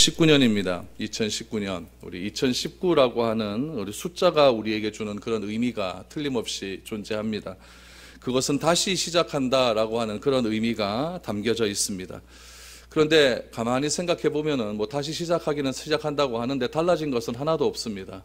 2019년입니다. 2019년. 우리 2019라고 하는 우리 숫자가 우리에게 주는 그런 의미가 틀림없이 존재합니다. 그것은 다시 시작한다라고 하는 그런 의미가 담겨져 있습니다. 그런데 가만히 생각해 보면은 다시 시작하기는 시작한다고 하는데 달라진 것은 하나도 없습니다.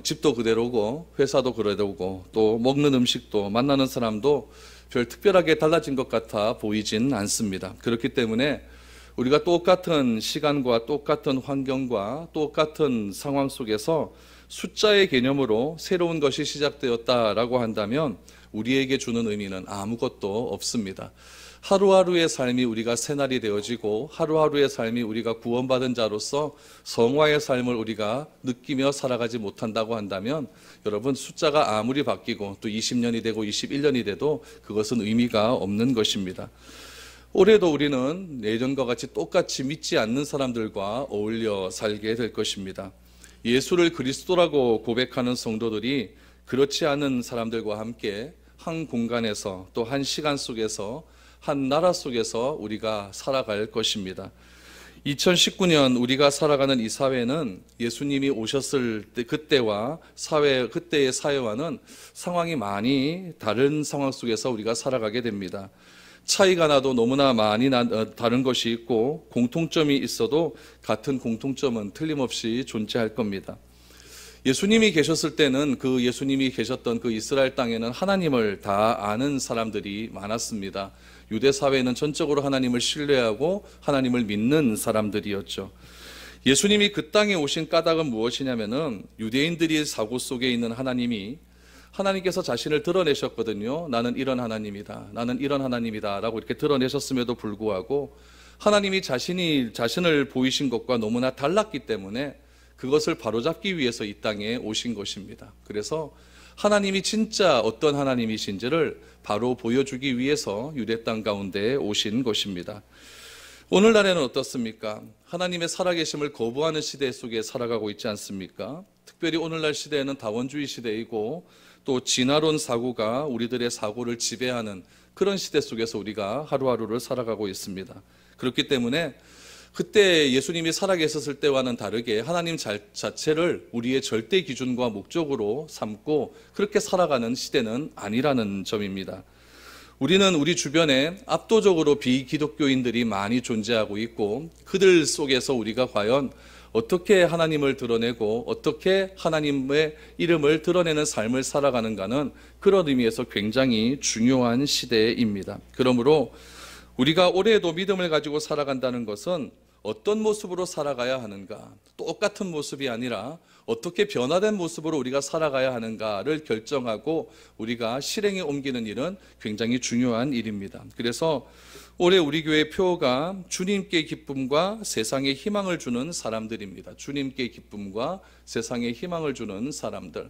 집도 그대로고 회사도 그대로고 또 먹는 음식도 만나는 사람도 별 특별하게 달라진 것 같아 보이진 않습니다. 그렇기 때문에 우리가 똑같은 시간과 똑같은 환경과 똑같은 상황 속에서 숫자의 개념으로 새로운 것이 시작되었다라고 한다면 우리에게 주는 의미는 아무것도 없습니다. 하루하루의 삶이 우리가 새날이 되어지고 하루하루의 삶이 우리가 구원받은 자로서 성화의 삶을 우리가 느끼며 살아가지 못한다고 한다면 여러분, 숫자가 아무리 바뀌고 또 20년이 되고 21년이 돼도 그것은 의미가 없는 것입니다. 올해도 우리는 예전과 같이 똑같이 믿지 않는 사람들과 어울려 살게 될 것입니다. 예수를 그리스도라고 고백하는 성도들이 그렇지 않은 사람들과 함께 한 공간에서 또 한 시간 속에서 한 나라 속에서 우리가 살아갈 것입니다. 2019년 우리가 살아가는 이 사회는 예수님이 오셨을 때 그때와 그때의 사회와는 상황이 많이 다른 상황 속에서 우리가 살아가게 됩니다. 차이가 나도 너무나 많이 다른 것이 있고 공통점이 있어도 같은 공통점은 틀림없이 존재할 겁니다. 예수님이 계셨을 때는 그 예수님이 계셨던 그 이스라엘 땅에는 하나님을 다 아는 사람들이 많았습니다. 유대 사회는 전적으로 하나님을 신뢰하고 하나님을 믿는 사람들이었죠. 예수님이 그 땅에 오신 까닭은 무엇이냐면은 유대인들이 사고 속에 있는 하나님께서 자신을 드러내셨거든요. 나는 이런 하나님이다. 나는 이런 하나님이다. 라고 이렇게 드러내셨음에도 불구하고 하나님이 자신을 보이신 것과 너무나 달랐기 때문에 그것을 바로잡기 위해서 이 땅에 오신 것입니다. 그래서 하나님이 진짜 어떤 하나님이신지를 바로 보여주기 위해서 유대 땅 가운데 오신 것입니다. 오늘날에는 어떻습니까? 하나님의 살아계심을 거부하는 시대 속에 살아가고 있지 않습니까? 특별히 오늘날 시대에는 다원주의 시대이고 또 진화론 사고가 우리들의 사고를 지배하는 그런 시대 속에서 우리가 하루하루를 살아가고 있습니다. 그렇기 때문에 그때 예수님이 살아계셨을 때와는 다르게 하나님 자체를 우리의 절대 기준과 목적으로 삼고 그렇게 살아가는 시대는 아니라는 점입니다. 우리는 우리 주변에 압도적으로 비기독교인들이 많이 존재하고 있고 그들 속에서 우리가 과연 어떻게 하나님을 드러내고 어떻게 하나님의 이름을 드러내는 삶을 살아가는가는 그런 의미에서 굉장히 중요한 시대입니다. 그러므로 우리가 올해도 믿음을 가지고 살아간다는 것은 어떤 모습으로 살아가야 하는가, 똑같은 모습이 아니라 어떻게 변화된 모습으로 우리가 살아가야 하는가를 결정하고 우리가 실행에 옮기는 일은 굉장히 중요한 일입니다. 그래서 올해 우리 교회 표어가 주님께 기쁨과 세상에 희망을 주는 사람들입니다. 주님께 기쁨과 세상에 희망을 주는 사람들.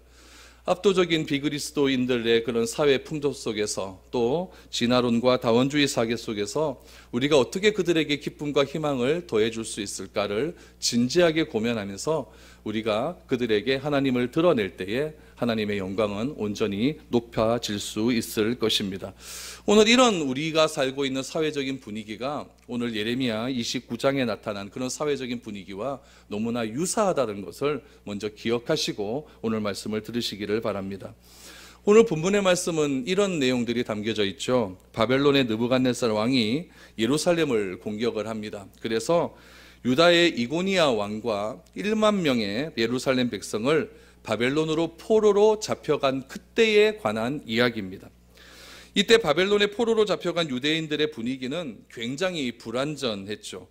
압도적인 비그리스도인들의 그런 사회 풍토 속에서 또 진화론과 다원주의 사계 속에서 우리가 어떻게 그들에게 기쁨과 희망을 더해줄 수 있을까를 진지하게 고민하면서 우리가 그들에게 하나님을 드러낼 때에 하나님의 영광은 온전히 높아질 수 있을 것입니다. 오늘 이런 우리가 살고 있는 사회적인 분위기가 오늘 예레미야 29장에 나타난 그런 사회적인 분위기와 너무나 유사하다는 것을 먼저 기억하시고 오늘 말씀을 들으시기를 바랍니다. 오늘 본문의 말씀은 이런 내용들이 담겨져 있죠. 바벨론의 느부갓네살 왕이 예루살렘을 공격을 합니다. 그래서 유다의 이고니아 왕과 1만 명의 예루살렘 백성을 바벨론으로 포로로 잡혀간 그때에 관한 이야기입니다. 이때 바벨론의 포로로 잡혀간 유대인들의 분위기는 굉장히 불완전했죠.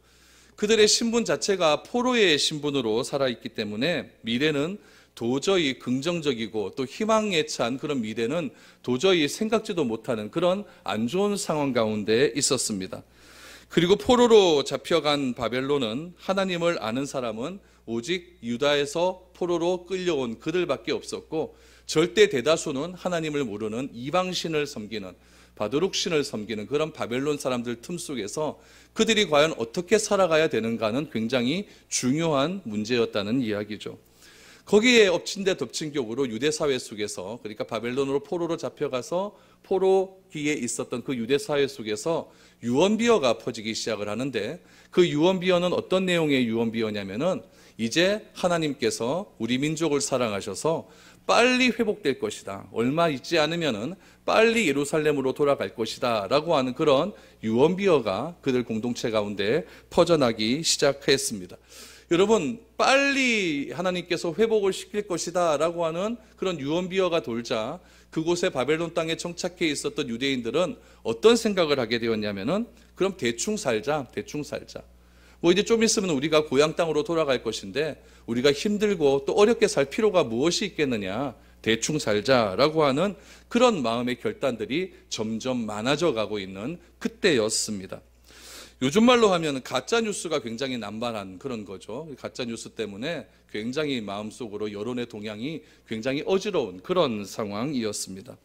그들의 신분 자체가 포로의 신분으로 살아있기 때문에 미래는 도저히 긍정적이고 또 희망에 찬 그런 미래는 도저히 생각지도 못하는 그런 안 좋은 상황 가운데 있었습니다. 그리고 포로로 잡혀간 바벨론은 하나님을 아는 사람은 오직 유다에서 포로로 끌려온 그들밖에 없었고 절대 대다수는 하나님을 모르는 이방신을 섬기는 바드룩신을 섬기는 그런 바벨론 사람들 틈 속에서 그들이 과연 어떻게 살아가야 되는가는 굉장히 중요한 문제였다는 이야기죠. 거기에 엎친 데 덮친 격으로 유대 사회 속에서 그러니까 바벨론으로 포로로 잡혀가서 포로기에 있었던 그 유대 사회 속에서 유언비어가 퍼지기 시작을 하는데, 그 유언비어는 어떤 내용의 유언비어냐면은 이제 하나님께서 우리 민족을 사랑하셔서 빨리 회복될 것이다, 얼마 있지 않으면은 빨리 예루살렘으로 돌아갈 것이다 라고 하는 그런 유언비어가 그들 공동체 가운데 퍼져나기 시작했습니다. 여러분, 빨리 하나님께서 회복을 시킬 것이다 라고 하는 그런 유언비어가 돌자 그곳에 바벨론 땅에 정착해 있었던 유대인들은 어떤 생각을 하게 되었냐면은, 그럼 대충 살자. 뭐 이제 좀 있으면 우리가 고향 땅으로 돌아갈 것인데 우리가 힘들고 또 어렵게 살 필요가 무엇이 있겠느냐, 대충 살자라고 하는 그런 마음의 결단들이 점점 많아져 가고 있는 그때였습니다. 요즘 말로 하면 가짜 뉴스가 굉장히 남발한 그런 거죠. 가짜 뉴스 때문에 굉장히 마음속으로 여론의 동향이 굉장히 어지러운 그런 상황이었습니다.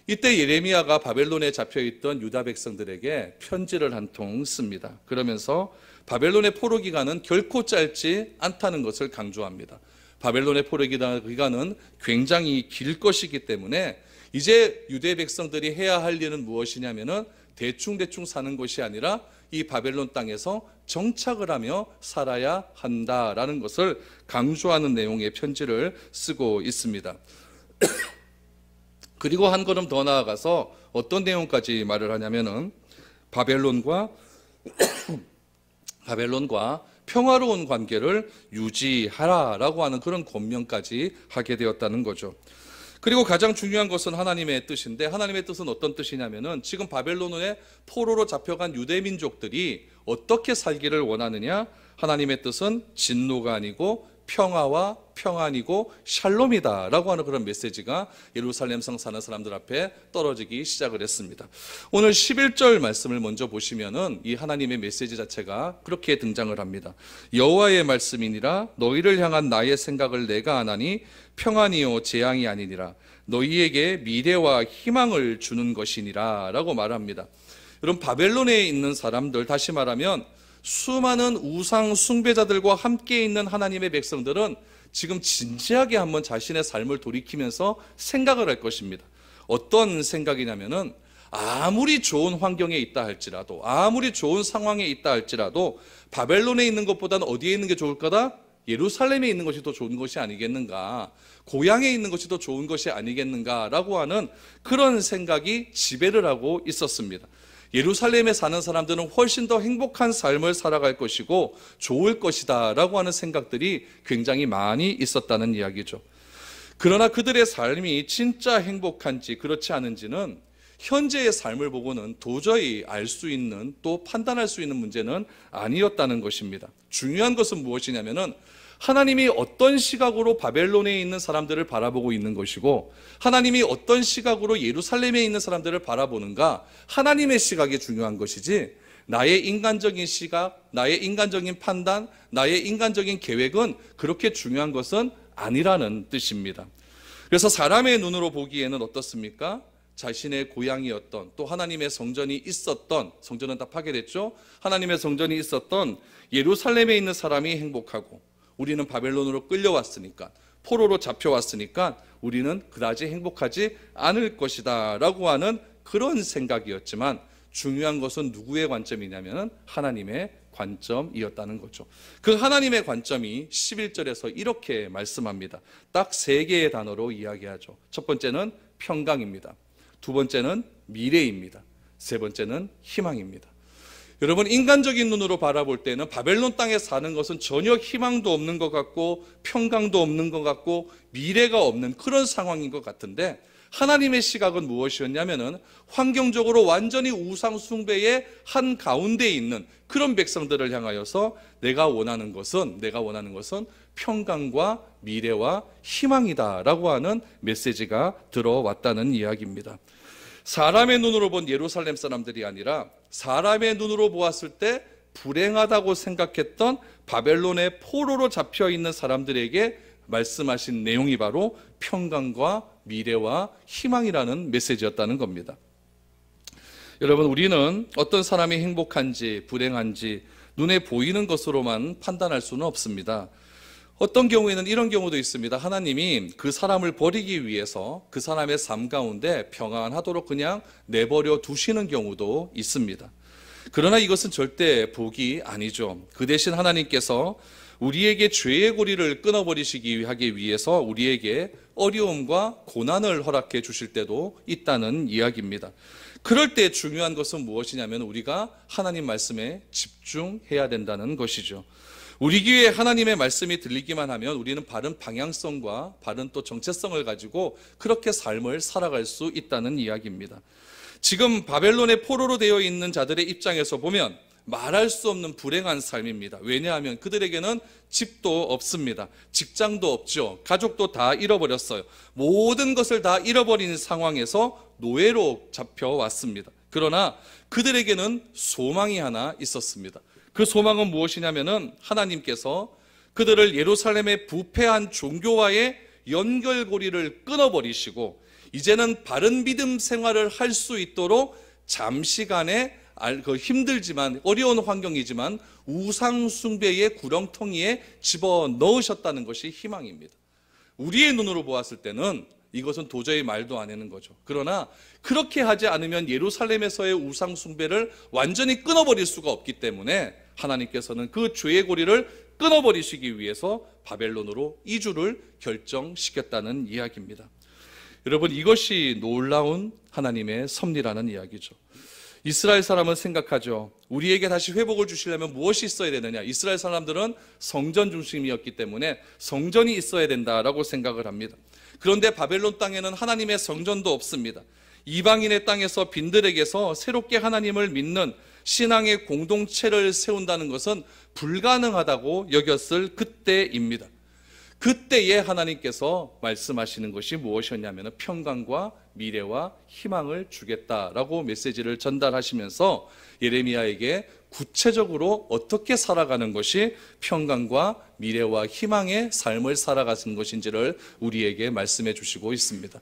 이때 예레미야가 바벨론에 잡혀있던 유다 백성들에게 편지를 한 통 씁니다. 그러면서 바벨론의 포로 기간은 결코 짧지 않다는 것을 강조합니다. 바벨론의 포로 기간은 굉장히 길 것이기 때문에 이제 유대 백성들이 해야 할 일은 무엇이냐면은 대충 사는 것이 아니라 이 바벨론 땅에서 정착을 하며 살아야 한다라는 것을 강조하는 내용의 편지를 쓰고 있습니다. 그리고 한 걸음 더 나아가서 어떤 내용까지 말을 하냐면은 바벨론과 평화로운 관계를 유지하라라고 하는 그런 권면까지 하게 되었다는 거죠. 그리고 가장 중요한 것은 하나님의 뜻인데, 하나님의 뜻은 어떤 뜻이냐면은 지금 바벨론의 포로로 잡혀간 유대 민족들이 어떻게 살기를 원하느냐, 하나님의 뜻은 진노가 아니고 평화와 평안이고 샬롬이다 라고 하는 그런 메시지가 예루살렘 성 사는 사람들 앞에 떨어지기 시작을 했습니다. 오늘 11절 말씀을 먼저 보시면은 이 하나님의 메시지 자체가 그렇게 등장을 합니다. 여호와의 말씀이니라, 너희를 향한 나의 생각을 내가 아나니 평안이요 재앙이 아니니라, 너희에게 미래와 희망을 주는 것이니라 라고 말합니다. 여러분, 바벨론에 있는 사람들, 다시 말하면 수많은 우상 숭배자들과 함께 있는 하나님의 백성들은 지금 진지하게 한번 자신의 삶을 돌이키면서 생각을 할 것입니다. 어떤 생각이냐면은, 아무리 좋은 환경에 있다 할지라도, 아무리 좋은 상황에 있다 할지라도 바벨론에 있는 것보다는 어디에 있는 게 좋을 거다? 예루살렘에 있는 것이 더 좋은 것이 아니겠는가, 고향에 있는 것이 더 좋은 것이 아니겠는가 라고 하는 그런 생각이 지배를 하고 있었습니다. 예루살렘에 사는 사람들은 훨씬 더 행복한 삶을 살아갈 것이고 좋을 것이다 라고 하는 생각들이 굉장히 많이 있었다는 이야기죠. 그러나 그들의 삶이 진짜 행복한지 그렇지 않은지는 현재의 삶을 보고는 도저히 알 수 있는, 또 판단할 수 있는 문제는 아니었다는 것입니다. 중요한 것은 무엇이냐면은 하나님이 어떤 시각으로 바벨론에 있는 사람들을 바라보고 있는 것이고, 하나님이 어떤 시각으로 예루살렘에 있는 사람들을 바라보는가, 하나님의 시각이 중요한 것이지 나의 인간적인 시각, 나의 인간적인 판단, 나의 인간적인 계획은 그렇게 중요한 것은 아니라는 뜻입니다. 그래서 사람의 눈으로 보기에는 어떻습니까? 자신의 고향이었던, 또 하나님의 성전이 있었던, 성전은 다 파괴됐죠? 하나님의 성전이 있었던 예루살렘에 있는 사람이 행복하고, 우리는 바벨론으로 끌려왔으니까, 포로로 잡혀왔으니까 우리는 그다지 행복하지 않을 것이다 라고 하는 그런 생각이었지만, 중요한 것은 누구의 관점이냐면 하나님의 관점이었다는 거죠. 그 하나님의 관점이 11절에서 이렇게 말씀합니다. 딱 3개의 단어로 이야기하죠. 첫 번째는 평강입니다. 두 번째는 미래입니다. 세 번째는 희망입니다. 여러분, 인간적인 눈으로 바라볼 때는 바벨론 땅에 사는 것은 전혀 희망도 없는 것 같고 평강도 없는 것 같고 미래가 없는 그런 상황인 것 같은데, 하나님의 시각은 무엇이었냐면은 환경적으로 완전히 우상 숭배의 한 가운데 있는 그런 백성들을 향하여서 내가 원하는 것은 평강과 미래와 희망이다라고 하는 메시지가 들어왔다는 이야기입니다. 사람의 눈으로 본 예루살렘 사람들이 아니라 사람의 눈으로 보았을 때 불행하다고 생각했던 바벨론의 포로로 잡혀 있는 사람들에게 말씀하신 내용이 바로 평강과 미래와 희망이라는 메시지였다는 겁니다. 여러분, 우리는 어떤 사람이 행복한지 불행한지 눈에 보이는 것으로만 판단할 수는 없습니다. 어떤 경우에는 이런 경우도 있습니다. 하나님이 그 사람을 버리기 위해서 그 사람의 삶 가운데 평안하도록 그냥 내버려 두시는 경우도 있습니다. 그러나 이것은 절대 복이 아니죠. 그 대신 하나님께서 우리에게 죄의 고리를 끊어버리시기 하기 위해서 우리에게 어려움과 고난을 허락해 주실 때도 있다는 이야기입니다. 그럴 때 중요한 것은 무엇이냐면 우리가 하나님 말씀에 집중해야 된다는 것이죠. 우리 귀에 하나님의 말씀이 들리기만 하면 우리는 바른 방향성과 바른 또 정체성을 가지고 그렇게 삶을 살아갈 수 있다는 이야기입니다. 지금 바벨론의 포로로 되어 있는 자들의 입장에서 보면 말할 수 없는 불행한 삶입니다. 왜냐하면 그들에게는 집도 없습니다. 직장도 없죠. 가족도 다 잃어버렸어요. 모든 것을 다 잃어버린 상황에서 노예로 잡혀왔습니다. 그러나 그들에게는 소망이 하나 있었습니다. 그 소망은 무엇이냐면은 하나님께서 그들을 예루살렘의 부패한 종교와의 연결고리를 끊어버리시고 이제는 바른 믿음 생활을 할 수 있도록 잠시간의 힘들지만 어려운 환경이지만 우상 숭배의 구렁텅이에 집어넣으셨다는 것이 희망입니다. 우리의 눈으로 보았을 때는 이것은 도저히 말도 안 되는 거죠. 그러나 그렇게 하지 않으면 예루살렘에서의 우상 숭배를 완전히 끊어버릴 수가 없기 때문에 하나님께서는 그 죄의 고리를 끊어버리시기 위해서 바벨론으로 이주를 결정시켰다는 이야기입니다. 여러분, 이것이 놀라운 하나님의 섭리라는 이야기죠. 이스라엘 사람은 생각하죠. 우리에게 다시 회복을 주시려면 무엇이 있어야 되느냐? 이스라엘 사람들은 성전 중심이었기 때문에 성전이 있어야 된다라고 생각을 합니다. 그런데 바벨론 땅에는 하나님의 성전도 없습니다. 이방인의 땅에서 빈들에게서 새롭게 하나님을 믿는 신앙의 공동체를 세운다는 것은 불가능하다고 여겼을 그때입니다. 그때에 하나님께서 말씀하시는 것이 무엇이었냐면 평강과 미래와 희망을 주겠다라고 메시지를 전달하시면서 예레미야에게 구체적으로 어떻게 살아가는 것이 평강과 미래와 희망의 삶을 살아가는 것인지를 우리에게 말씀해 주시고 있습니다.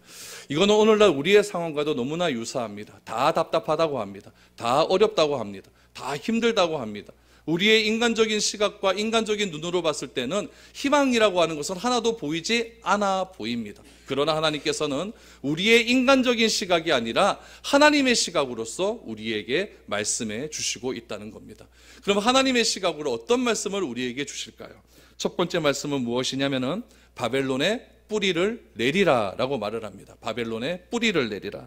이거는 오늘날 우리의 상황과도 너무나 유사합니다. 다 답답하다고 합니다. 다 어렵다고 합니다. 다 힘들다고 합니다. 우리의 인간적인 시각과 인간적인 눈으로 봤을 때는 희망이라고 하는 것은 하나도 보이지 않아 보입니다. 그러나 하나님께서는 우리의 인간적인 시각이 아니라 하나님의 시각으로서 우리에게 말씀해 주시고 있다는 겁니다. 그럼 하나님의 시각으로 어떤 말씀을 우리에게 주실까요? 첫 번째 말씀은 무엇이냐면은 바벨론의 뿌리를 내리라 라고 말을 합니다. 바벨론의 뿌리를 내리라.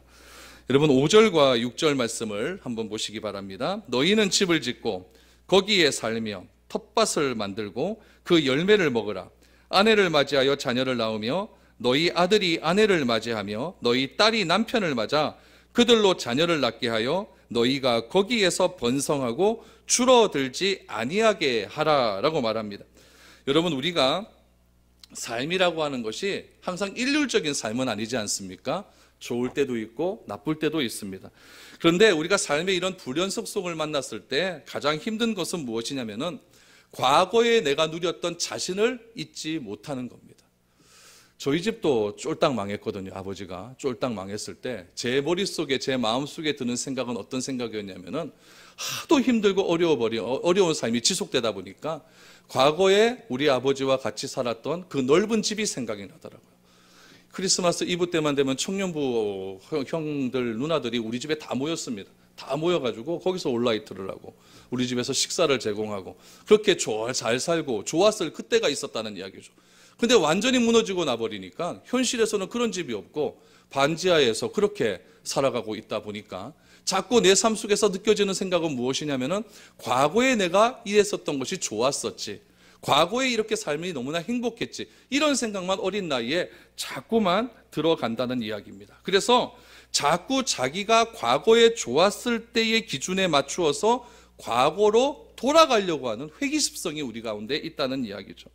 여러분 5절과 6절 말씀을 한번 보시기 바랍니다. 너희는 집을 짓고 거기에 살며 텃밭을 만들고 그 열매를 먹으라. 아내를 맞이하여 자녀를 낳으며 너희 아들이 아내를 맞이하며 너희 딸이 남편을 맞아 그들로 자녀를 낳게 하여 너희가 거기에서 번성하고 줄어들지 아니하게 하라라고 말합니다. 여러분, 우리가 삶이라고 하는 것이 항상 일률적인 삶은 아니지 않습니까? 좋을 때도 있고 나쁠 때도 있습니다. 그런데 우리가 삶의 이런 불연속 속을 만났을 때 가장 힘든 것은 무엇이냐면은 과거에 내가 누렸던 자신을 잊지 못하는 겁니다. 저희 집도 쫄딱 망했거든요. 아버지가 쫄딱 망했을 때 제 머릿속에 제 마음속에 드는 생각은 어떤 생각이었냐면은 하도 힘들고 어려운 삶이 지속되다 보니까 과거에 우리 아버지와 같이 살았던 그 넓은 집이 생각이 나더라고요. 크리스마스 이브 때만 되면 청년부 형들 누나들이 우리 집에 다 모였습니다. 다 모여가지고 거기서 온라이트를 하고 우리 집에서 식사를 제공하고 그렇게 잘 살고 좋았을 그때가 있었다는 이야기죠. 근데 완전히 무너지고 나버리니까 현실에서는 그런 집이 없고 반지하에서 그렇게 살아가고 있다 보니까 자꾸 내 삶 속에서 느껴지는 생각은 무엇이냐면은 과거에 내가 이랬었던 것이 좋았었지, 과거에 이렇게 삶이 너무나 행복했지, 이런 생각만 어린 나이에 자꾸만 들어간다는 이야기입니다. 그래서 자꾸 자기가 과거에 좋았을 때의 기준에 맞추어서 과거로 돌아가려고 하는 회귀습성이 우리 가운데 있다는 이야기죠.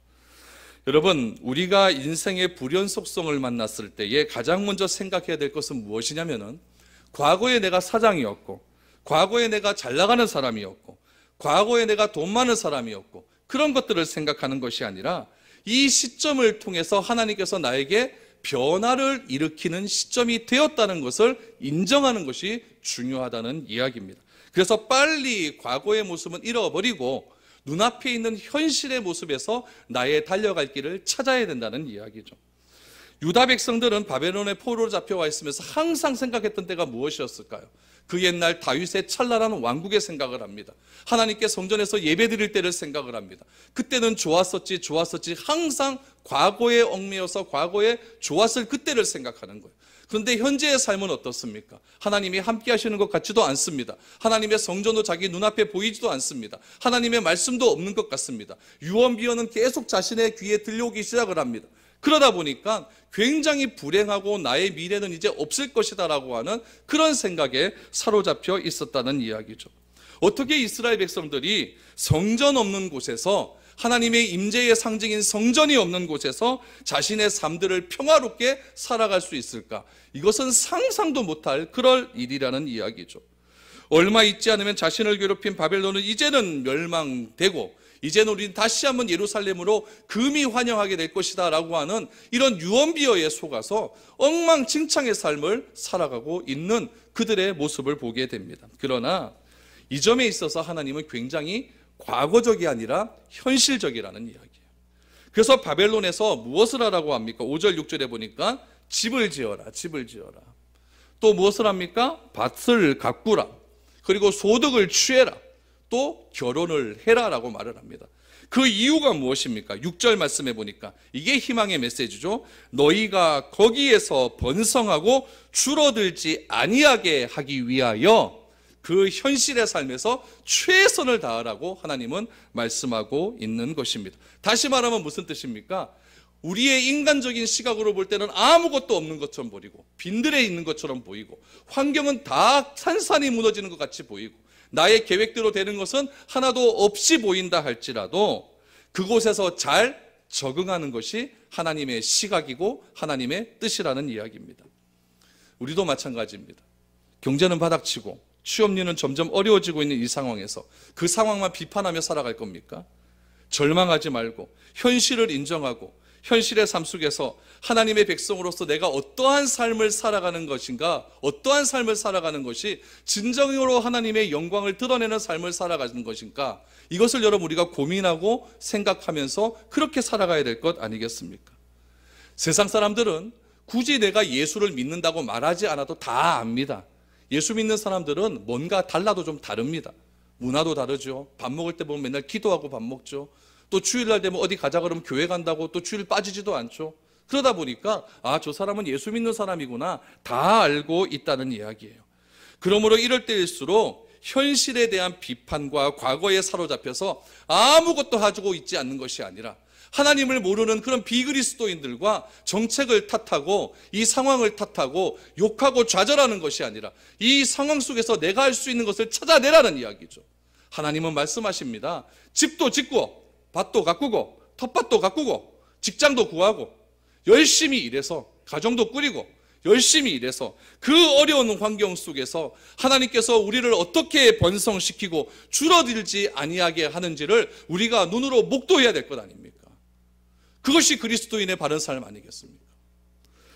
여러분, 우리가 인생의 불연속성을 만났을 때에 가장 먼저 생각해야 될 것은 무엇이냐면은 과거에 내가 사장이었고, 과거에 내가 잘 나가는 사람이었고, 과거에 내가 돈 많은 사람이었고, 그런 것들을 생각하는 것이 아니라 이 시점을 통해서 하나님께서 나에게 변화를 일으키는 시점이 되었다는 것을 인정하는 것이 중요하다는 이야기입니다. 그래서 빨리 과거의 모습은 잃어버리고 눈앞에 있는 현실의 모습에서 나의 달려갈 길을 찾아야 된다는 이야기죠. 유다 백성들은 바벨론의 포로로 잡혀와 있으면서 항상 생각했던 때가 무엇이었을까요? 그 옛날 다윗의 찬란한 왕국의 생각을 합니다. 하나님께 성전에서 예배드릴 때를 생각을 합니다. 그때는 좋았었지 항상 과거에 얽매여서 과거에 좋았을 그때를 생각하는 거예요. 그런데 현재의 삶은 어떻습니까? 하나님이 함께 하시는 것 같지도 않습니다. 하나님의 성전도 자기 눈앞에 보이지도 않습니다. 하나님의 말씀도 없는 것 같습니다. 유언비어는 계속 자신의 귀에 들려오기 시작을 합니다. 그러다 보니까 굉장히 불행하고 나의 미래는 이제 없을 것이다 라고 하는 그런 생각에 사로잡혀 있었다는 이야기죠. 어떻게 이스라엘 백성들이 성전 없는 곳에서, 하나님의 임재의 상징인 성전이 없는 곳에서 자신의 삶들을 평화롭게 살아갈 수 있을까? 이것은 상상도 못할 그럴 일이라는 이야기죠. 얼마 있지 않으면 자신을 괴롭힌 바벨론은 이제는 멸망되고, 이제는 우리는 다시 한번 예루살렘으로 금이 환영하게 될 것이다 라고 하는 이런 유언비어에 속아서 엉망진창의 삶을 살아가고 있는 그들의 모습을 보게 됩니다. 그러나 이 점에 있어서 하나님은 굉장히 과거적이 아니라 현실적이라는 이야기예요. 그래서 바벨론에서 무엇을 하라고 합니까? 5절 6절에 보니까 집을 지어라. 또 무엇을 합니까? 밭을 가꾸라. 그리고 소득을 취해라. 또 결혼을 해라라고 말을 합니다. 그 이유가 무엇입니까? 6절 말씀해 보니까 이게 희망의 메시지죠. 너희가 거기에서 번성하고 줄어들지 아니하게 하기 위하여 그 현실의 삶에서 최선을 다하라고 하나님은 말씀하고 있는 것입니다. 다시 말하면 무슨 뜻입니까? 우리의 인간적인 시각으로 볼 때는 아무것도 없는 것처럼 보이고, 빈들에 있는 것처럼 보이고, 환경은 다 산산이 무너지는 것 같이 보이고, 나의 계획대로 되는 것은 하나도 없이 보인다 할지라도 그곳에서 잘 적응하는 것이 하나님의 시각이고 하나님의 뜻이라는 이야기입니다. 우리도 마찬가지입니다. 경제는 바닥치고 취업률은 점점 어려워지고 있는 이 상황에서 그 상황만 비판하며 살아갈 겁니까? 절망하지 말고 현실을 인정하고 현실의 삶 속에서 하나님의 백성으로서 내가 어떠한 삶을 살아가는 것인가, 어떠한 삶을 살아가는 것이 진정으로 하나님의 영광을 드러내는 삶을 살아가는 것인가, 이것을 여러분 우리가 고민하고 생각하면서 그렇게 살아가야 될 것 아니겠습니까? 세상 사람들은 굳이 내가 예수를 믿는다고 말하지 않아도 다 압니다. 예수 믿는 사람들은 뭔가 달라도 좀 다릅니다. 문화도 다르죠. 밥 먹을 때 보면 맨날 기도하고 밥 먹죠. 또 주일날 되면 어디 가자 그러면 교회 간다고 또 주일 빠지지도 않죠. 그러다 보니까 저 사람은 예수 믿는 사람이구나 다 알고 있다는 이야기예요. 그러므로 이럴 때일수록 현실에 대한 비판과 과거에 사로잡혀서 아무것도 가지고 있지 않는 것이 아니라 하나님을 모르는 그런 비그리스도인들과 정책을 탓하고 이 상황을 탓하고 욕하고 좌절하는 것이 아니라 이 상황 속에서 내가 할 수 있는 것을 찾아내라는 이야기죠. 하나님은 말씀하십니다. 집도 짓고 밭도 가꾸고 텃밭도 가꾸고 직장도 구하고 열심히 일해서 가정도 꾸리고 열심히 일해서 그 어려운 환경 속에서 하나님께서 우리를 어떻게 번성시키고 줄어들지 아니하게 하는지를 우리가 눈으로 목도해야 될 것 아닙니까? 그것이 그리스도인의 바른 삶 아니겠습니까?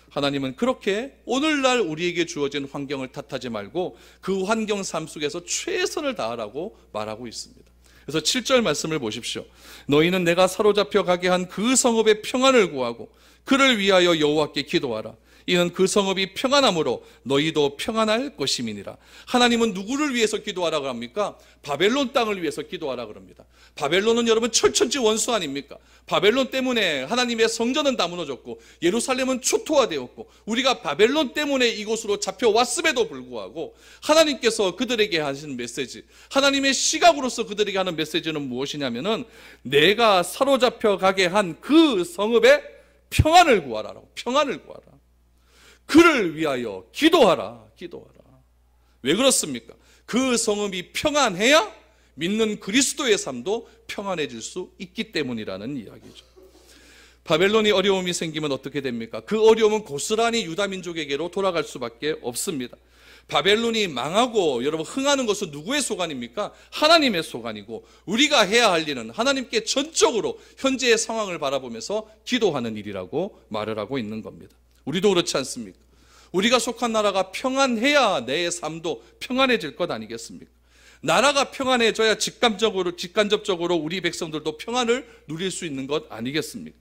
하나님은 그렇게 오늘날 우리에게 주어진 환경을 탓하지 말고 그 환경 삶 속에서 최선을 다하라고 말하고 있습니다. 그래서 7절 말씀을 보십시오. 너희는 내가 사로잡혀 가게 한 그 성읍의 평안을 구하고 그를 위하여 여호와께 기도하라. 이는 그 성읍이 평안함으로 너희도 평안할 것임이니라. 하나님은 누구를 위해서 기도하라고 합니까? 바벨론 땅을 위해서 기도하라고 합니다. 바벨론은 여러분 철천지 원수 아닙니까? 바벨론 때문에 하나님의 성전은 다 무너졌고 예루살렘은 초토화되었고 우리가 바벨론 때문에 이곳으로 잡혀왔음에도 불구하고 하나님께서 그들에게 하신 메시지, 하나님의 시각으로서 그들에게 하는 메시지는 무엇이냐면은 내가 사로잡혀 가게 한 그 성읍의 평안을 구하라라고. 평안을 구하라. 그를 위하여 기도하라. 왜 그렇습니까? 그 성읍이 평안해야 믿는 그리스도의 삶도 평안해질 수 있기 때문이라는 이야기죠. 바벨론이 어려움이 생기면 어떻게 됩니까? 그 어려움은 고스란히 유다 민족에게로 돌아갈 수밖에 없습니다. 바벨론이 망하고 여러분 흥하는 것은 누구의 소관입니까? 하나님의 소관이고 우리가 해야 할 일은 하나님께 전적으로 현재의 상황을 바라보면서 기도하는 일이라고 말을 하고 있는 겁니다. 우리도 그렇지 않습니까? 우리가 속한 나라가 평안해야 내 삶도 평안해질 것 아니겠습니까? 나라가 평안해져야 직간접적으로 우리 백성들도 평안을 누릴 수 있는 것 아니겠습니까?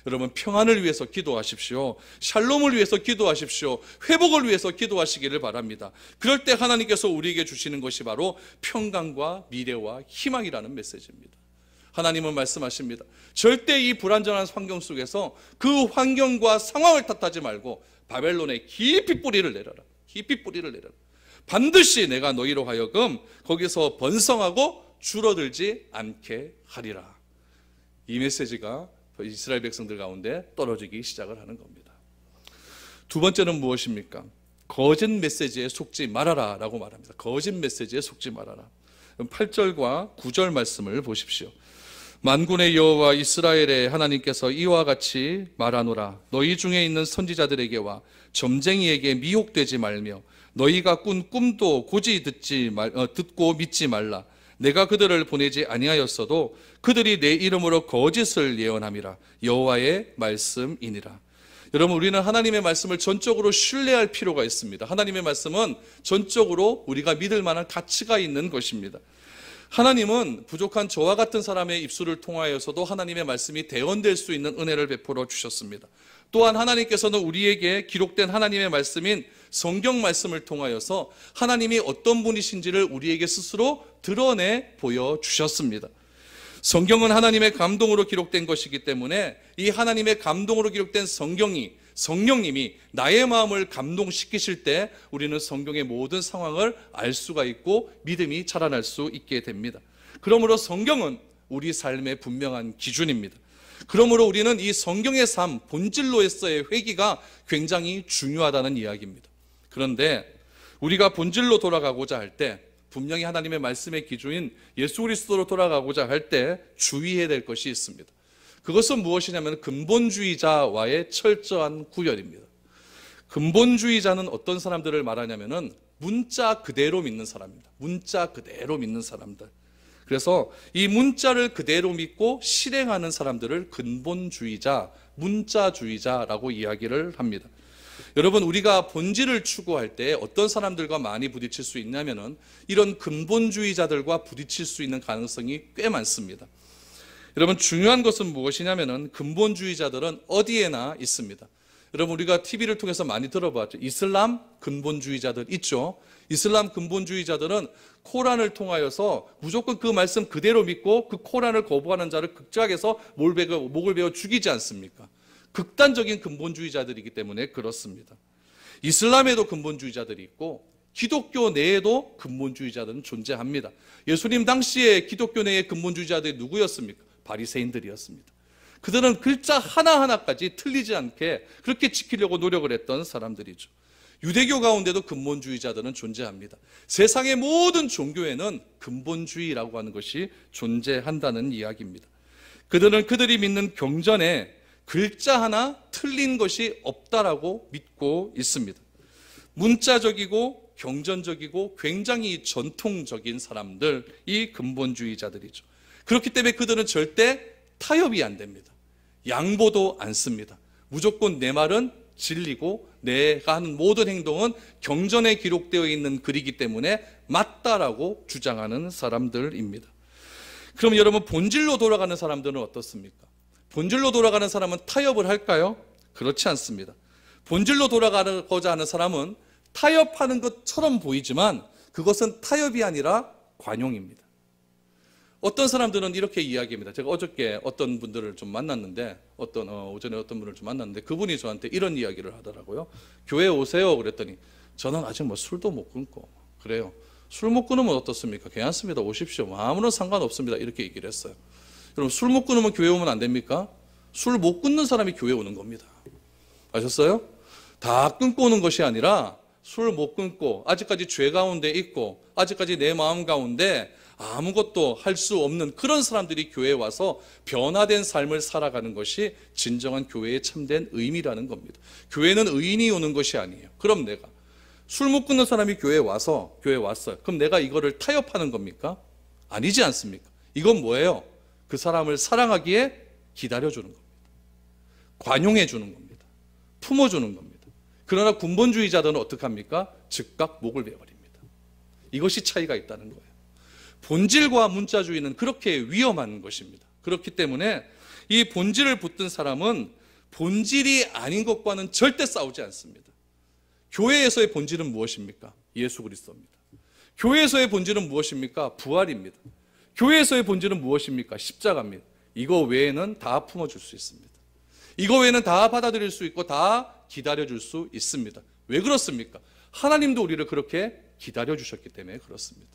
여러분, 평안을 위해서 기도하십시오. 샬롬을 위해서 기도하십시오. 회복을 위해서 기도하시기를 바랍니다. 그럴 때 하나님께서 우리에게 주시는 것이 바로 평강과 미래와 희망이라는 메시지입니다. 하나님은 말씀하십니다. 절대 이 불안정한 환경 속에서 그 환경과 상황을 탓하지 말고 바벨론에 깊이 뿌리를 내려라. 깊이 뿌리를 내려라. 반드시 내가 너희로 하여금 거기서 번성하고 줄어들지 않게 하리라. 이 메시지가 이스라엘 백성들 가운데 떨어지기 시작을 하는 겁니다. 두 번째는 무엇입니까? 거짓 메시지에 속지 말아라 라고 말합니다. 거짓 메시지에 속지 말아라. 8절과 9절 말씀을 보십시오. 만군의 여호와 이스라엘의 하나님께서 이와 같이 말하노라. 너희 중에 있는 선지자들에게와 점쟁이에게 미혹되지 말며 너희가 꾼 꿈도 고지 듣고 믿지 말라. 내가 그들을 보내지 아니하였어도 그들이 내 이름으로 거짓을 예언함이라. 여호와의 말씀이니라. 여러분, 우리는 하나님의 말씀을 전적으로 신뢰할 필요가 있습니다. 하나님의 말씀은 전적으로 우리가 믿을 만한 가치가 있는 것입니다. 하나님은 부족한 저와 같은 사람의 입술을 통하여서도 하나님의 말씀이 대언될 수 있는 은혜를 베풀어 주셨습니다. 또한 하나님께서는 우리에게 기록된 하나님의 말씀인 성경 말씀을 통하여서 하나님이 어떤 분이신지를 우리에게 스스로 드러내 보여주셨습니다. 성경은 하나님의 감동으로 기록된 것이기 때문에 이 하나님의 감동으로 기록된 성령님이 나의 마음을 감동시키실 때 우리는 성경의 모든 상황을 알 수가 있고 믿음이 자라날 수 있게 됩니다. 그러므로 성경은 우리 삶의 분명한 기준입니다. 그러므로 우리는 이 성경의 삶, 본질로에서의 회개가 굉장히 중요하다는 이야기입니다. 그런데 우리가 본질로 돌아가고자 할 때, 분명히 하나님의 말씀의 기준인 예수 그리스도로 돌아가고자 할 때 주의해야 될 것이 있습니다. 그것은 무엇이냐면 근본주의자와의 철저한 구별입니다. 근본주의자는 어떤 사람들을 말하냐면은 문자 그대로 믿는 사람입니다. 문자 그대로 믿는 사람들. 그래서 이 문자를 그대로 믿고 실행하는 사람들을 근본주의자, 문자주의자라고 이야기를 합니다. 여러분, 우리가 본질을 추구할 때 어떤 사람들과 많이 부딪힐 수 있냐면은 이런 근본주의자들과 부딪힐 수 있는 가능성이 꽤 많습니다. 여러분, 중요한 것은 무엇이냐면은 근본주의자들은 어디에나 있습니다. 여러분, 우리가 TV를 통해서 많이 들어봤죠. 이슬람 근본주의자들 있죠. 이슬람 근본주의자들은 코란을 통하여서 무조건 그 말씀 그대로 믿고 그 코란을 거부하는 자를 극작해서 목을 베어 죽이지 않습니까? 극단적인 근본주의자들이기 때문에 그렇습니다. 이슬람에도 근본주의자들이 있고 기독교 내에도 근본주의자들은 존재합니다. 예수님 당시에 기독교 내의 근본주의자들이 누구였습니까? 바리새인들이었습니다. 그들은 글자 하나하나까지 틀리지 않게 그렇게 지키려고 노력을 했던 사람들이죠. 유대교 가운데도 근본주의자들은 존재합니다. 세상의 모든 종교에는 근본주의라고 하는 것이 존재한다는 이야기입니다. 그들은 그들이 믿는 경전에 글자 하나 틀린 것이 없다라고 믿고 있습니다. 문자적이고 경전적이고 굉장히 전통적인 사람들이 근본주의자들이죠. 그렇기 때문에 그들은 절대 타협이 안 됩니다. 양보도 안 씁니다. 무조건 내 말은 진리고 내가 하는 모든 행동은 경전에 기록되어 있는 글이기 때문에 맞다라고 주장하는 사람들입니다. 그럼 여러분, 본질로 돌아가는 사람들은 어떻습니까? 본질로 돌아가는 사람은 타협을 할까요? 그렇지 않습니다. 본질로 돌아가고자 하는 사람은 타협하는 것처럼 보이지만 그것은 타협이 아니라 관용입니다. 어떤 사람들은 이렇게 이야기합니다. 제가 어저께 어떤 분들을 좀 만났는데, 오전에 어떤 분을 좀 만났는데, 그분이 저한테 이런 이야기를 하더라고요. 교회 오세요. 그랬더니, 저는 아직 술도 못 끊고, 그래요. 술 못 끊으면 어떻습니까? 괜찮습니다. 오십시오. 아무런 상관없습니다. 이렇게 얘기를 했어요. 여러분, 술 못 끊으면 교회 오면 안 됩니까? 술 못 끊는 사람이 교회 오는 겁니다. 아셨어요? 다 끊고 오는 것이 아니라, 술 못 끊고, 아직까지 죄 가운데 있고, 아직까지 내 마음 가운데 아무것도 할 수 없는 그런 사람들이 교회에 와서 변화된 삶을 살아가는 것이 진정한 교회의 참된 의미라는 겁니다. 교회는 의인이 오는 것이 아니에요. 그럼 내가 술 못 끊는 사람이 교회에 왔어요. 그럼 내가 이거를 타협하는 겁니까? 아니지 않습니까? 이건 뭐예요? 그 사람을 사랑하기에 기다려주는 겁니다. 관용해주는 겁니다. 품어주는 겁니다. 그러나 근본주의자들은 어떻게 합니까? 즉각 목을 베어버립니다. 이것이 차이가 있다는 거예요. 본질과 문자주의는 그렇게 위험한 것입니다. 그렇기 때문에 이 본질을 붙든 사람은 본질이 아닌 것과는 절대 싸우지 않습니다. 교회에서의 본질은 무엇입니까? 예수 그리스도입니다. 교회에서의 본질은 무엇입니까? 부활입니다. 교회에서의 본질은 무엇입니까? 십자가입니다. 이거 외에는 다 품어줄 수 있습니다. 이거 외에는 다 받아들일 수 있고 다 기다려줄 수 있습니다. 왜 그렇습니까? 하나님도 우리를 그렇게 기다려주셨기 때문에 그렇습니다.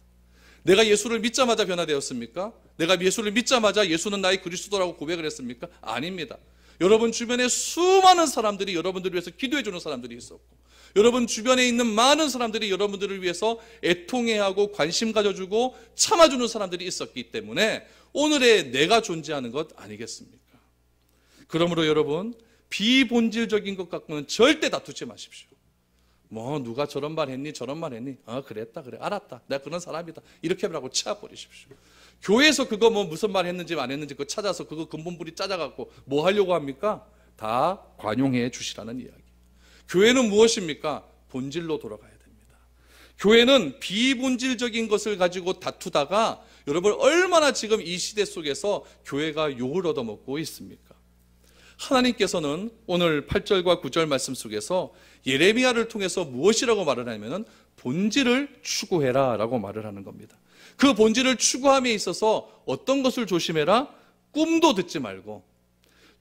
내가 예수를 믿자마자 변화되었습니까? 내가 예수를 믿자마자 예수는 나의 그리스도라고 고백을 했습니까? 아닙니다. 여러분 주변에 수많은 사람들이 여러분들을 위해서 기도해 주는 사람들이 있었고, 여러분 주변에 있는 많은 사람들이 여러분들을 위해서 애통해하고 관심 가져주고 참아주는 사람들이 있었기 때문에 오늘의 내가 존재하는 것 아니겠습니까? 그러므로 여러분, 비본질적인 것 갖고는 절대 다투지 마십시오. 뭐 누가 저런 말 했니 저런 말 했니, 그랬다 그래 알았다 내가 그런 사람이다 이렇게 하라고 치아버리십시오. 교회에서 그거 뭐 무슨 말 했는지 안 했는지 그거 찾아서 그거 근본부리 짜자갖고 뭐 하려고 합니까? 다 관용해 주시라는 이야기. 교회는 무엇입니까? 본질로 돌아가야 됩니다. 교회는 비본질적인 것을 가지고 다투다가 여러분 얼마나 지금 이 시대 속에서 교회가 욕을 얻어먹고 있습니까? 하나님께서는 오늘 8절과 9절 말씀 속에서 예레미야를 통해서 무엇이라고 말을 하냐면 본질을 추구해라 라고 말을 하는 겁니다. 그 본질을 추구함에 있어서 어떤 것을 조심해라? 꿈도 듣지 말고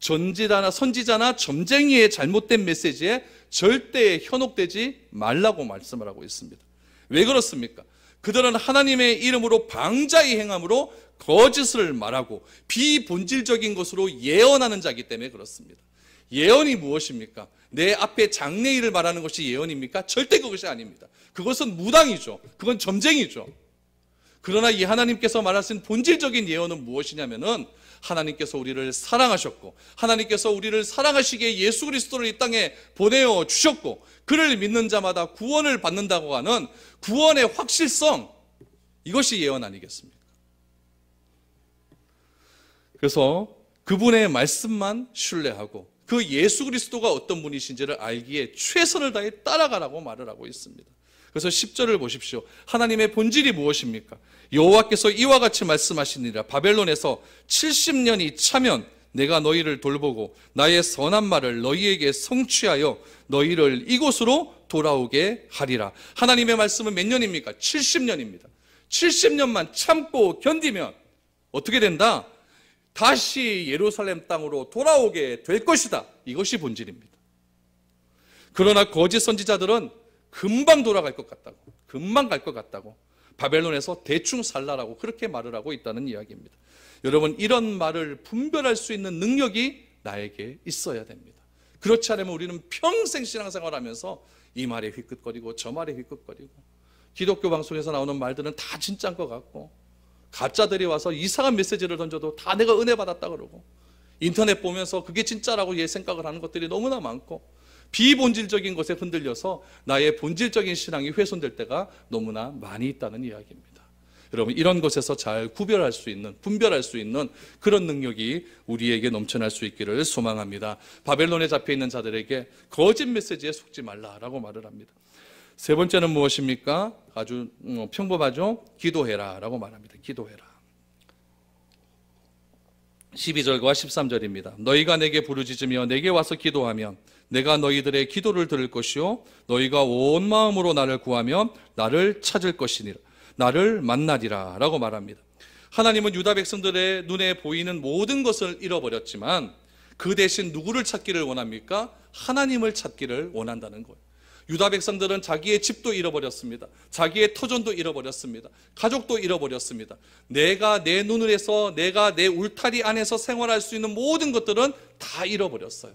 선지자나 점쟁이의 잘못된 메시지에 절대 현혹되지 말라고 말씀을 하고 있습니다. 왜 그렇습니까? 그들은 하나님의 이름으로 방자히 행함으로 거짓을 말하고 비본질적인 것으로 예언하는 자이기 때문에 그렇습니다. 예언이 무엇입니까? 내 앞에 장래일을 말하는 것이 예언입니까? 절대 그것이 아닙니다. 그것은 무당이죠. 그건 점쟁이죠. 그러나 이 하나님께서 말하신 본질적인 예언은 무엇이냐면은 하나님께서 우리를 사랑하셨고 하나님께서 우리를 사랑하시기에 예수 그리스도를 이 땅에 보내어 주셨고 그를 믿는 자마다 구원을 받는다고 하는 구원의 확실성, 이것이 예언 아니겠습니까? 그래서 그분의 말씀만 신뢰하고 그 예수 그리스도가 어떤 분이신지를 알기에 최선을 다해 따라가라고 말을 하고 있습니다. 그래서 10절을 보십시오. 하나님의 본질이 무엇입니까? 여호와께서 이와 같이 말씀하시니라. 바벨론에서 70년이 차면 내가 너희를 돌보고 나의 선한 말을 너희에게 성취하여 너희를 이곳으로 돌아오게 하리라. 하나님의 말씀은 몇 년입니까? 70년입니다. 70년만 참고 견디면 어떻게 된다? 다시 예루살렘 땅으로 돌아오게 될 것이다. 이것이 본질입니다. 그러나 거짓 선지자들은 금방 돌아갈 것 같다고, 금방 갈 것 같다고 바벨론에서 대충 살라라고 그렇게 말을 하고 있다는 이야기입니다. 여러분, 이런 말을 분별할 수 있는 능력이 나에게 있어야 됩니다. 그렇지 않으면 우리는 평생 신앙생활하면서 이 말에 휘끗거리고 저 말에 휘끗거리고 기독교 방송에서 나오는 말들은 다 진짜인 것 같고 가짜들이 와서 이상한 메시지를 던져도 다 내가 은혜 받았다 그러고 인터넷 보면서 그게 진짜라고 생각을 하는 것들이 너무나 많고 비본질적인 것에 흔들려서 나의 본질적인 신앙이 훼손될 때가 너무나 많이 있다는 이야기입니다. 여러분, 이런 것에서 잘 분별할 수 있는 그런 능력이 우리에게 넘쳐날 수 있기를 소망합니다. 바벨론에 잡혀있는 자들에게 거짓 메시지에 속지 말라라고 말을 합니다. 세 번째는 무엇입니까? 아주 평범하죠? 기도해라 라고 말합니다. 기도해라. 12절과 13절입니다. 너희가 내게 부르짖으며 내게 와서 기도하면 내가 너희들의 기도를 들을 것이요 너희가 온 마음으로 나를 구하면 나를 찾을 것이니라. 나를 만나리라 라고 말합니다. 하나님은 유다 백성들의 눈에 보이는 모든 것을 잃어버렸지만 그 대신 누구를 찾기를 원합니까? 하나님을 찾기를 원한다는 거예요. 유다 백성들은 자기의 집도 잃어버렸습니다. 자기의 터전도 잃어버렸습니다. 가족도 잃어버렸습니다. 내가 내 눈을에서 내가 내 울타리 안에서 생활할 수 있는 모든 것들은 다 잃어버렸어요.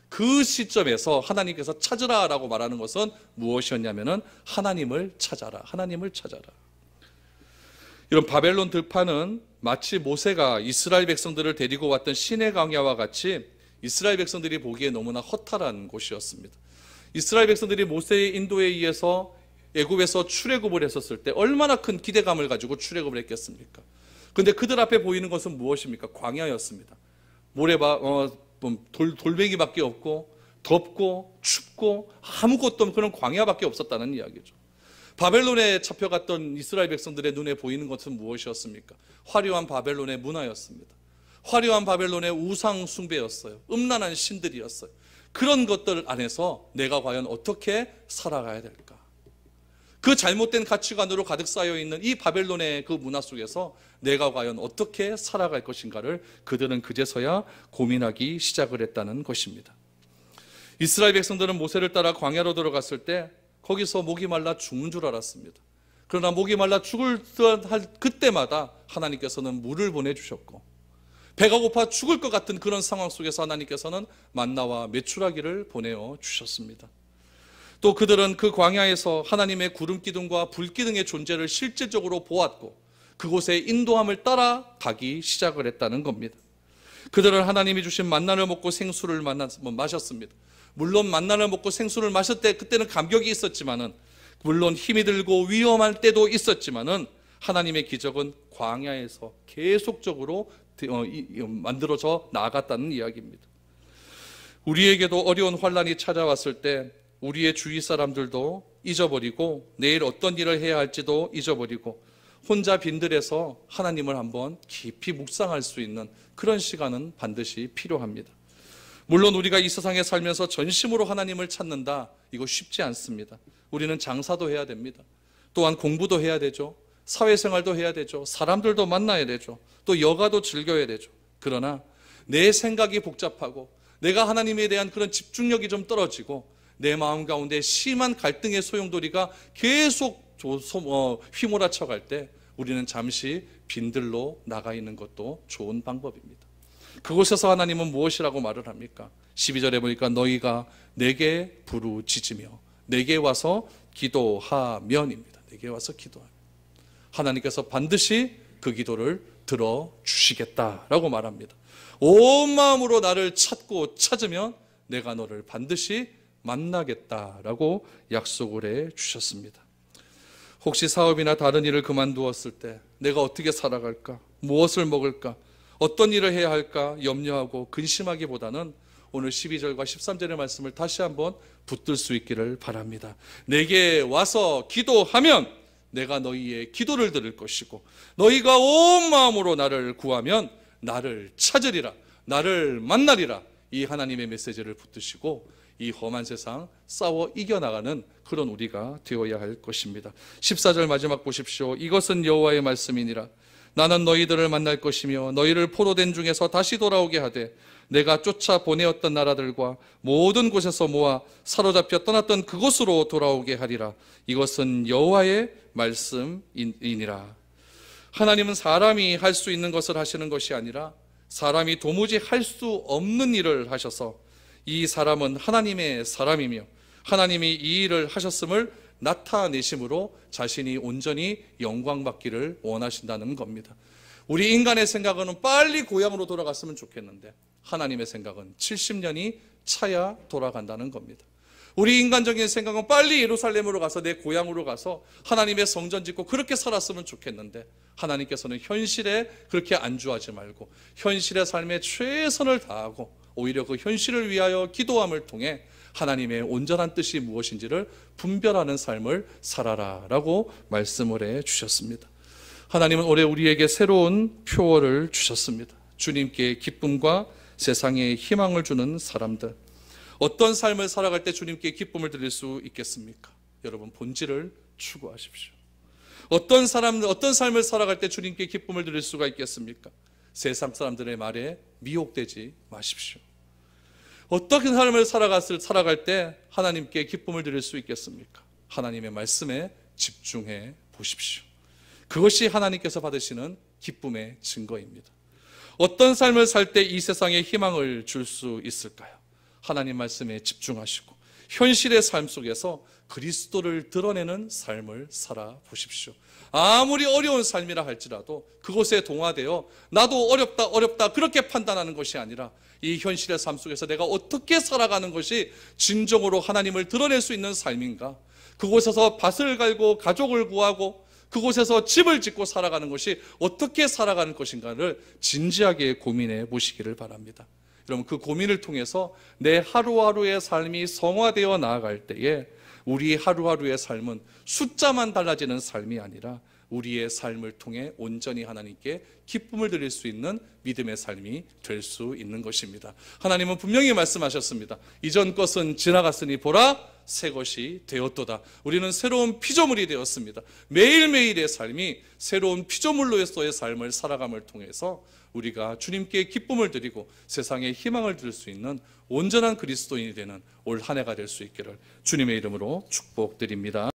그 시점에서 하나님께서 찾으라 라고 말하는 것은 무엇이었냐면은 하나님을 찾아라. 하나님을 찾아라. 이런 바벨론 들판은 마치 모세가 이스라엘 백성들을 데리고 왔던 시내 광야와 같이 이스라엘 백성들이 보기에 너무나 허탈한 곳이었습니다. 이스라엘 백성들이 모세의 인도에 의해서 애굽에서 출애굽을 했었을 때 얼마나 큰 기대감을 가지고 출애굽을 했겠습니까? 그런데 그들 앞에 보이는 것은 무엇입니까? 광야였습니다. 돌멩이밖에 없고 덥고 춥고 아무것도 없는 그런 광야밖에 없었다는 이야기죠. 바벨론에 잡혀갔던 이스라엘 백성들의 눈에 보이는 것은 무엇이었습니까? 화려한 바벨론의 문화였습니다. 화려한 바벨론의 우상 숭배였어요. 음란한 신들이었어요. 그런 것들 안에서 내가 과연 어떻게 살아가야 될까? 그 잘못된 가치관으로 가득 쌓여있는 이 바벨론의 그 문화 속에서 내가 과연 어떻게 살아갈 것인가를 그들은 그제서야 고민하기 시작을 했다는 것입니다. 이스라엘 백성들은 모세를 따라 광야로 들어갔을 때 거기서 목이 말라 죽는 줄 알았습니다. 그러나 목이 말라 죽을 듯할 그때마다 하나님께서는 물을 보내주셨고, 배가 고파 죽을 것 같은 그런 상황 속에서 하나님께서는 만나와 메추라기를 보내어 주셨습니다. 또 그들은 그 광야에서 하나님의 구름 기둥과 불 기둥의 존재를 실질적으로 보았고 그곳의 인도함을 따라 가기 시작을 했다는 겁니다. 그들은 하나님이 주신 만나를 먹고 생수를 마셨습니다. 물론 만나를 먹고 생수를 마실 때 그때는 감격이 있었지만은, 물론 힘이 들고 위험할 때도 있었지만은 하나님의 기적은 광야에서 계속적으로 만들어져 나아갔다는 이야기입니다. 우리에게도 어려운 환란이 찾아왔을 때 우리의 주위 사람들도 잊어버리고 내일 어떤 일을 해야 할지도 잊어버리고 혼자 빈들에서 하나님을 한번 깊이 묵상할 수 있는 그런 시간은 반드시 필요합니다. 물론 우리가 이 세상에 살면서 전심으로 하나님을 찾는다, 이거 쉽지 않습니다. 우리는 장사도 해야 됩니다. 또한 공부도 해야 되죠. 사회생활도 해야 되죠. 사람들도 만나야 되죠. 또 여가도 즐겨야 되죠. 그러나 내 생각이 복잡하고 내가 하나님에 대한 그런 집중력이 좀 떨어지고 내 마음 가운데 심한 갈등의 소용돌이가 계속 휘몰아쳐 갈 때 우리는 잠시 빈들로 나가 있는 것도 좋은 방법입니다. 그곳에서 하나님은 무엇이라고 말을 합니까? 12절에 보니까 너희가 내게 부르짖으며 내게 와서 기도하면입니다. 내게 와서 기도하면 하나님께서 반드시 그 기도를 들어주시겠다라고 말합니다. 온 마음으로 나를 찾고 찾으면 내가 너를 반드시 만나겠다라고 약속을 해 주셨습니다. 혹시 사업이나 다른 일을 그만두었을 때 내가 어떻게 살아갈까? 무엇을 먹을까? 어떤 일을 해야 할까? 염려하고 근심하기보다는 오늘 12절과 13절의 말씀을 다시 한번 붙들 수 있기를 바랍니다. 내게 와서 기도하면 내가 너희의 기도를 들을 것이고 너희가 온 마음으로 나를 구하면 나를 찾으리라, 나를 만나리라. 이 하나님의 메시지를 붙드시고 이 험한 세상 싸워 이겨나가는 그런 우리가 되어야 할 것입니다. 14절 마지막 보십시오. 이것은 여호와의 말씀이니라. 나는 너희들을 만날 것이며 너희를 포로된 중에서 다시 돌아오게 하되 내가 쫓아 보내었던 나라들과 모든 곳에서 모아 사로잡혀 떠났던 그곳으로 돌아오게 하리라. 이것은 여호와의 말씀이니라. 하나님은 사람이 할 수 있는 것을 하시는 것이 아니라 사람이 도무지 할 수 없는 일을 하셔서 이 사람은 하나님의 사람이며 하나님이 이 일을 하셨음을 나타내심으로 자신이 온전히 영광받기를 원하신다는 겁니다. 우리 인간의 생각은 빨리 고향으로 돌아갔으면 좋겠는데 하나님의 생각은 70년이 차야 돌아간다는 겁니다. 우리 인간적인 생각은 빨리 예루살렘으로 가서 내 고향으로 가서 하나님의 성전 짓고 그렇게 살았으면 좋겠는데 하나님께서는 현실에 그렇게 안주하지 말고 현실의 삶에 최선을 다하고 오히려 그 현실을 위하여 기도함을 통해 하나님의 온전한 뜻이 무엇인지를 분별하는 삶을 살아라 라고 말씀을 해 주셨습니다. 하나님은 올해 우리에게 새로운 표어를 주셨습니다. 주님께 기쁨과 세상에 희망을 주는 사람들. 어떤 삶을 살아갈 때 주님께 기쁨을 드릴 수 있겠습니까? 여러분, 본질을 추구하십시오. 어떤 삶을 살아갈 때 주님께 기쁨을 드릴 수가 있겠습니까? 세상 사람들의 말에 미혹되지 마십시오. 어떻게 삶을 살아갈 때 하나님께 기쁨을 드릴 수 있겠습니까? 하나님의 말씀에 집중해 보십시오. 그것이 하나님께서 받으시는 기쁨의 증거입니다. 어떤 삶을 살 때 이 세상에 희망을 줄 수 있을까요? 하나님 말씀에 집중하시고 현실의 삶 속에서 그리스도를 드러내는 삶을 살아보십시오. 아무리 어려운 삶이라 할지라도 그곳에 동화되어 나도 어렵다 그렇게 판단하는 것이 아니라 이 현실의 삶 속에서 내가 어떻게 살아가는 것이 진정으로 하나님을 드러낼 수 있는 삶인가? 그곳에서 밭을 갈고 가족을 구하고 그곳에서 집을 짓고 살아가는 것이 어떻게 살아가는 것인가를 진지하게 고민해 보시기를 바랍니다. 여러분, 그 고민을 통해서 내 하루하루의 삶이 성화되어 나아갈 때에 우리 하루하루의 삶은 숫자만 달라지는 삶이 아니라 우리의 삶을 통해 온전히 하나님께 기쁨을 드릴 수 있는 믿음의 삶이 될 수 있는 것입니다. 하나님은 분명히 말씀하셨습니다. 이전 것은 지나갔으니 보라 새 것이 되었도다. 우리는 새로운 피조물이 되었습니다. 매일매일의 삶이 새로운 피조물로서의 삶을 살아감을 통해서 우리가 주님께 기쁨을 드리고 세상에 희망을 드릴 수 있는 온전한 그리스도인이 되는 올 한 해가 될 수 있기를 주님의 이름으로 축복드립니다.